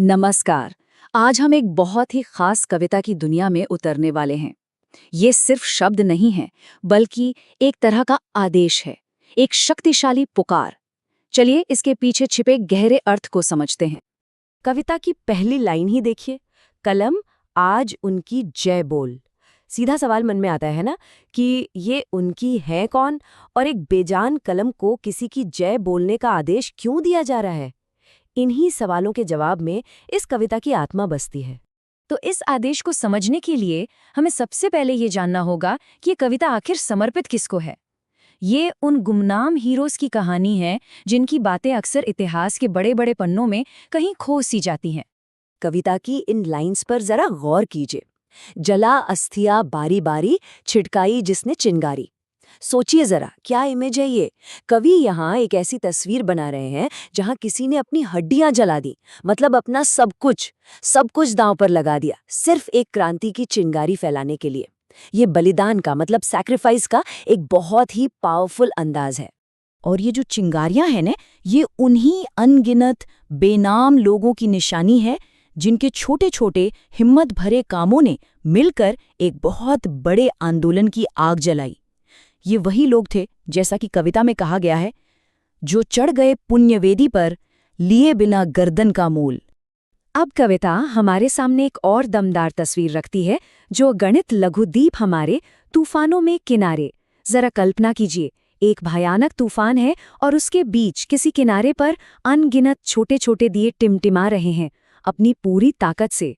नमस्कार। आज हम एक बहुत ही खास कविता की दुनिया में उतरने वाले हैं। ये सिर्फ शब्द नहीं है, बल्कि एक तरह का आदेश है, एक शक्तिशाली पुकार। चलिए इसके पीछे छिपे गहरे अर्थ को समझते हैं। कविता की पहली लाइन ही देखिए, कलम आज उनकी जय बोल। सीधा सवाल मन में आता है ना कि ये उनकी है कौन और एक बेजान कलम को किसी की जय बोलने का आदेश क्यों दिया जा रहा है। इन्हीं सवालों के जवाब में इस कविता की आत्मा बसती है। तो इस आदेश को समझने के लिए हमें सबसे पहले ये जानना होगा कि ये कविता आखिर समर्पित किसको है। ये उन गुमनाम हीरोज की कहानी है जिनकी बातें अक्सर इतिहास के बड़े बड़े पन्नों में कहीं खो सी जाती हैं। कविता की इन लाइंस पर जरा गौर कीजिए। जला अस्थिया बारी बारी, छिटकाई जिसने चिंगारी। सोचिए जरा, क्या इमेज है ये। कवि यहाँ एक ऐसी तस्वीर बना रहे हैं जहाँ किसी ने अपनी हड्डियां जला दी, मतलब अपना सब कुछ दांव पर लगा दिया, सिर्फ एक क्रांति की चिंगारी फैलाने के लिए। ये बलिदान का मतलब सैक्रिफाइस का एक बहुत ही पावरफुल अंदाज है। और ये जो चिंगारियां हैं ना, ये उन्हीं अनगिनत बेनाम लोगों की निशानी है जिनके छोटे छोटे हिम्मत भरे कामों ने मिलकर एक बहुत बड़े आंदोलन की आग जलाई। ये वही लोग थे, जैसा कि कविता में कहा गया है, जो चढ़ गए पुण्यवेदी पर लिए बिना गर्दन का मूल। अब कविता हमारे सामने एक और दमदार तस्वीर रखती है, जो गणित लघुद्वीप हमारे तूफानों में किनारे। जरा कल्पना कीजिए, एक भयानक तूफान है और उसके बीच किसी किनारे पर अनगिनत छोटे छोटे दिए टिमटिमा रहे हैं अपनी पूरी ताकत से।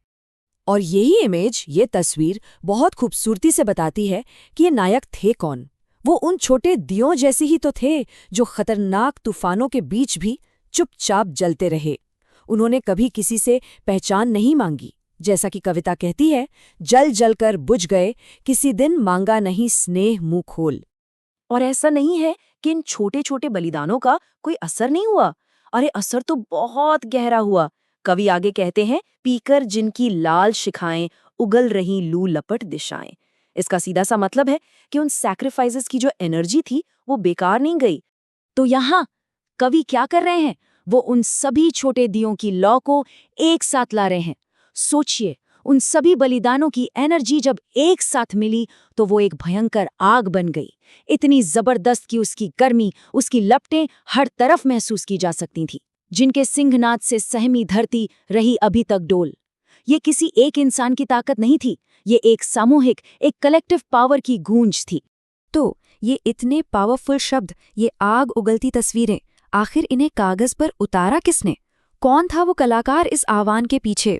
और यही इमेज, ये तस्वीर बहुत खूबसूरती से बताती है कि ये नायक थे कौन। वो उन छोटे दियों जैसे ही तो थे जो खतरनाक तूफानों के बीच भी चुपचाप जलते रहे। उन्होंने कभी किसी से पहचान नहीं मांगी। जैसा कि कविता कहती है, जल जल कर बुझ गए, किसी दिन मांगा नहीं स्नेह मुंह खोल। और ऐसा नहीं है कि इन छोटे छोटे बलिदानों का कोई असर नहीं हुआ। अरे असर तो बहुत गहरा हुआ। कवि आगे कहते हैं, पीकर जिनकी लाल शिखाएं, उगल रही लू लपट दिशाएं। इसका सीधा सा मतलब है कि उन सैक्रिफाइसेस की जो एनर्जी थी वो बेकार नहीं गई। तो यहाँ कवि क्या कर रहे हैं, वो उन सभी छोटे दियों की लौ को एक साथ ला रहे हैं। सोचिए, उन सभी बलिदानों की एनर्जी जब एक साथ मिली तो वो एक भयंकर आग बन गई, इतनी जबरदस्त कि उसकी गर्मी, उसकी लपटें हर तरफ महसूस की जा सकती थी, जिनके सिंहनाद से सहमी धरती रही अभी तक डोल। ये किसी एक इंसान की ताकत नहीं थी, ये एक सामूहिक, एक कलेक्टिव पावर की गूंज थी। तो ये इतने पावरफुल शब्द, ये आग उगलती तस्वीरें, आखिर इन्हें कागज पर उतारा किसने? कौन था वो कलाकार इस आह्वान के पीछे?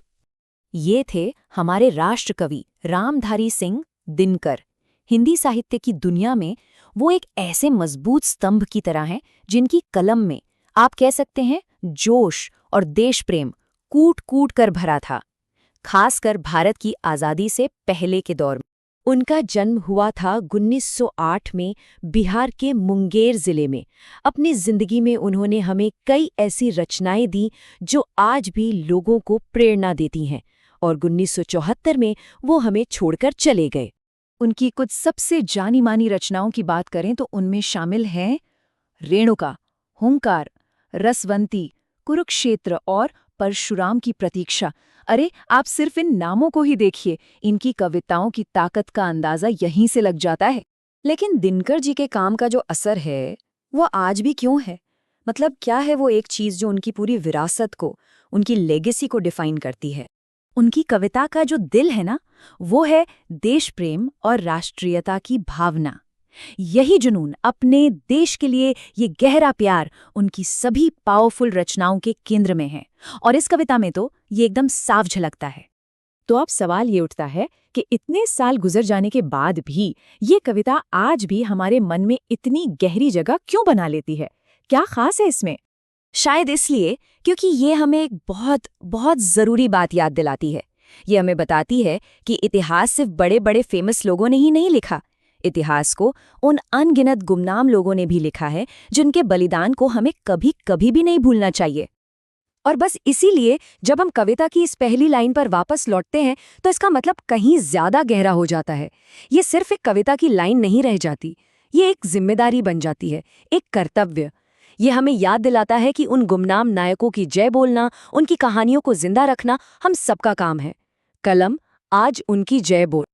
ये थे हमारे राष्ट्र कवि रामधारी सिंह दिनकर। हिंदी साहित्य की दुनिया में वो एक ऐसे मजबूत स्तंभ की तरह हैं जिनकी कलम में, आप कह सकते हैं, जोश और देश प्रेम कूट कूट कर भरा था, खासकर भारत की आज़ादी से पहले के दौर में। उनका जन्म हुआ था 1908 में बिहार के मुंगेर जिले में। अपनी जिंदगी में उन्होंने हमें कई ऐसी रचनाएं दी जो आज भी लोगों को प्रेरणा देती हैं, और 1974 में वो हमें छोड़कर चले गए। उनकी कुछ सबसे जानी मानी रचनाओं की बात करें तो उनमें शामिल हैं रेणुका, हुंकार, रसवंती, कुरुक्षेत्र और परशुराम की प्रतीक्षा। अरे आप सिर्फ इन नामों को ही देखिए, इनकी कविताओं की ताकत का अंदाजा यहीं से लग जाता है। लेकिन दिनकर जी के काम का जो असर है वो आज भी क्यों है? मतलब क्या है वो एक चीज जो उनकी पूरी विरासत को, उनकी लेगेसी को डिफाइन करती है? उनकी कविता का जो दिल है ना, वो है देश प्रेम और राष्ट्रीयता की भावना। यही जुनून, अपने देश के लिए ये गहरा प्यार उनकी सभी पावरफुल रचनाओं के केंद्र में है, और इस कविता में तो ये एकदम साफ झलकता है। तो अब सवाल ये उठता है कि इतने साल गुजर जाने के बाद भी ये कविता आज भी हमारे मन में इतनी गहरी जगह क्यों बना लेती है? क्या खास है इसमें? शायद इसलिए क्योंकि ये हमें एक बहुत बहुत ज़रूरी बात याद दिलाती है। ये हमें बताती है कि इतिहास सिर्फ बड़े बड़े फेमस लोगों ने ही नहीं लिखा। इतिहास को उन अनगिनत गुमनाम लोगों ने भी लिखा है, जिनके बलिदान को हमें कभी कभी भी नहीं भूलना चाहिए। और बस इसीलिए जब हम कविता की इस पहली लाइन पर वापस लौटते हैं तो इसका मतलब कहीं ज्यादा गहरा हो जाता है। ये सिर्फ एक कविता की लाइन नहीं रह जाती, ये एक जिम्मेदारी बन जाती है, एक कर्तव्य। ये हमें याद दिलाता है कि उन गुमनाम नायकों की जय बोलना, उनकी कहानियों को जिंदा रखना हम सबका काम है। कलम आज उनकी जय बोल।